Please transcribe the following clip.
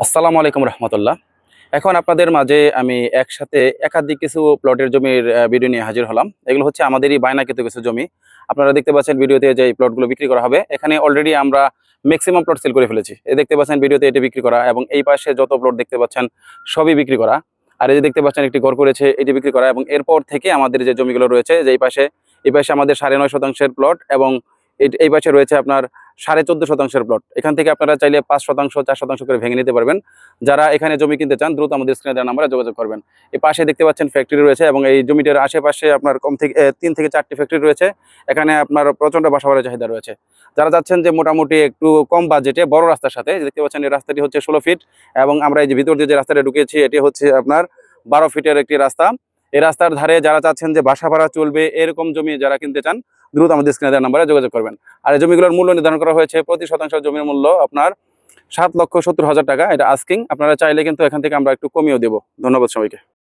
আসসালামু আলাইকুম রহমতুল্লাহ। এখন আপনাদের মাঝে আমি একসাথে একাধিক কিছু প্লটের জমির ভিডিও নিয়ে হাজির হলাম। এগুলো হচ্ছে আমাদেরই বায়নাকৃত কিছু জমি। আপনারা দেখতে পাচ্ছেন ভিডিওতে যে এই প্লটগুলো বিক্রি করা হবে, এখানে অলরেডি আমরা ম্যাক্সিমাম প্লট সেল করে ফেলেছি। দেখতে পাচ্ছেন ভিডিওতে এটি বিক্রি করা, এবং এই পাশে যত প্লট দেখতে পাচ্ছেন সবই বিক্রি করা। আর এই যে দেখতে পাচ্ছেন একটি ঘর করেছে, এটি বিক্রি করা। এবং এরপর থেকে আমাদের যে জমিগুলো রয়েছে, যে এই পাশে আমাদের 9.5% প্লট, এবং এই পাশে রয়েছে আপনার 14.5% প্লট। এখান থেকে আপনারা চাইলে 5%, 4% করে ভেঙে নিতে পারবেন। যারা এখানে জমি কিনতে চান দ্রুত আমাদের স্ক্রিনে দেওয়া নাম্বারে যোগাযোগ করবেন। এই পাশে দেখতে পাচ্ছেন ফ্যাক্টরি রয়েছে, এবং এই জমিটার আশেপাশে আপনার কম থেকে 3 থেকে 4টি ফ্যাক্টরি রয়েছে। এখানে আপনার প্রচণ্ড বাসাবাড়ির চাহিদা রয়েছে। যারা চাচ্ছেন যে মোটামুটি একটু কম বাজেটে বড় রাস্তার সাথে, দেখতে পাচ্ছেন এই রাস্তাটি হচ্ছে 16 ফিট, এবং আমরা এই যে ভিতর দিয়ে যে রাস্তাটা ঢুকিয়েছি এটি হচ্ছে আপনার 12 ফিটের একটি রাস্তা। এই রাস্তার ধারে যারা চাচ্ছেন যে বাসা ভাড়া চলবে এরকম জমি যারা কিনতে চান দ্রুত আমাদের স্ক্রিনে দেওয়া নাম্বারে যোগাযোগ করবেন। আর এই জমিগুলোর মূল্য নির্ধারণ করা হয়েছে প্রতি শতাংশ জমির মূল্য আপনার 7,70,000 টাকা। এটা আস্কিং। আপনারা চাইলে কিন্তু এখান থেকে আমরা একটু কমিয়েও দেবো। ধন্যবাদ সবাইকে।